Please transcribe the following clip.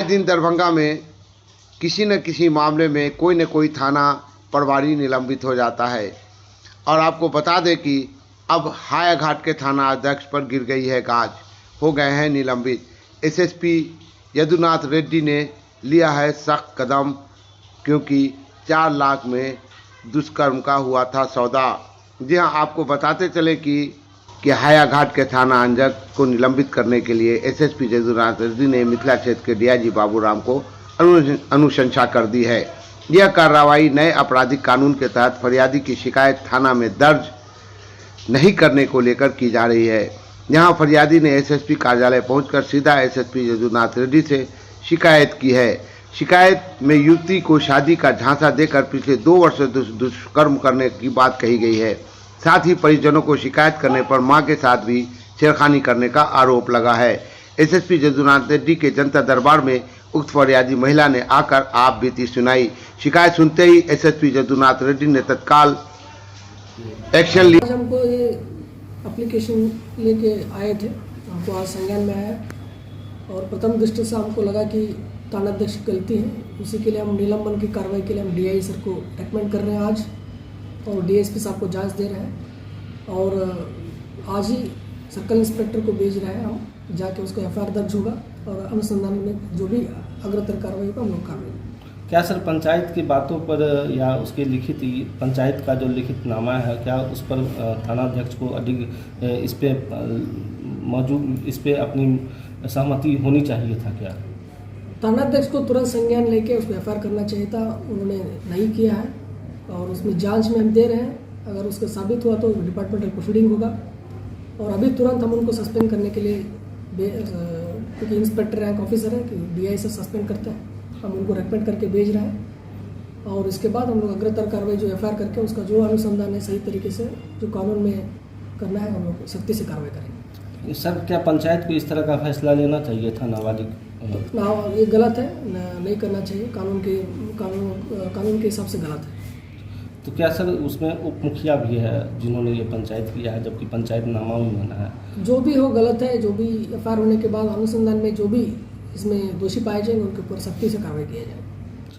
दिन दरभंगा में किसी न किसी मामले में कोई न कोई थाना प्रभारी निलंबित हो जाता है। और आपको बता दें कि अब हायाघाट के थाना अध्यक्ष पर गिर गई है गाज, हो गए हैं निलंबित। एसएसपी यदुनाथ रेड्डी ने लिया है सख्त कदम, क्योंकि 4 लाख में दुष्कर्म का हुआ था सौदा। जी हाँ, आपको बताते चले कि हायाघाट के थाना अध्यक्ष को निलंबित करने के लिए एसएसपी यदुनाथ रेड्डी ने मिथिला क्षेत्र के डीआईजी बाबूराम को अनुशंसा कर दी है। यह कार्रवाई नए आपराधिक कानून के तहत फरियादी की शिकायत थाना में दर्ज नहीं करने को लेकर की जा रही है। यहां फरियादी ने एसएसपी कार्यालय पहुंचकर सीधा एसएसपी यदुनाथ रेड्डी से शिकायत की है। शिकायत में युवती को शादी का झांसा देकर पिछले 2 वर्ष से दुष्कर्म करने की बात कही गई है। साथ ही परिजनों को शिकायत करने पर मां के साथ भी छेड़खानी करने का आरोप लगा है। एसएसपी यदुनाथ रेड्डी के जनता दरबार में उक्त फरियादी महिला ने आकर आप बीती सुनाई। शिकायत सुनते ही एसएसपी यदुनाथ रेड्डी ने तत्काल एक्शन लिया। हमको ये एप्लीकेशन लेके आए थे, हमको आज संज्ञान में आया और प्रथम दृष्टि से हमको लगा कि थानाध्यक्ष की गलती है। उसी के लिए हम निलंबन की कार्रवाई के लिए हम डीआई सर को रेकमेंड कर रहे हैं आज, और डीएसपी साहब को जांच दे रहे हैं और आज ही सर्कल इंस्पेक्टर को भेज रहे हैं। हम जाके उसको एफआईआर दर्ज होगा और अनुसंधान में जो भी अग्रतर कार्रवाई होगा हम लोग कार्रवाई। क्या सर पंचायत की बातों पर या उसके लिखित पंचायत का जो लिखित नामा है, क्या उस पर थानाध्यक्ष को अधिक इस पे अपनी सहमति होनी चाहिए था? क्या थानाध्यक्ष को तुरंत संज्ञान लेके उसको एफआईआर करना चाहिए था, उन्होंने नहीं किया है और उसमें जांच में हम दे रहे हैं। अगर उसका साबित हुआ तो डिपार्टमेंटल प्रोसीडिंग होगा और अभी तुरंत हम उनको सस्पेंड करने के लिए, क्योंकि इंस्पेक्टर रैंक ऑफिसर है कि डीआई से सस्पेंड करते हैं, हम उनको रेकमेंड करके भेज रहे हैं और इसके बाद हम लोग अग्रतर कार्रवाई जो एफआईआर करके उसका जो अनुसंधान है सही तरीके से जो कानून में करना है हम लोग सख्ती से कार्रवाई करेंगे। सर क्या पंचायत को इस तरह का फैसला लेना चाहिए था? नाबालिग ये गलत है, नहीं करना चाहिए, कानून के हिसाब से गलत है। तो क्या सर उसमें उप मुखिया भी है जिन्होंने ये पंचायत किया है, जबकि पंचायत नामा भी बना है? जो भी हो गलत है, जो भी एफआईआर होने के बाद अनुसंधान में जो भी इसमें दोषी पाए जाएंगे उनके ऊपर सख्ती से कार्रवाई किया जाए।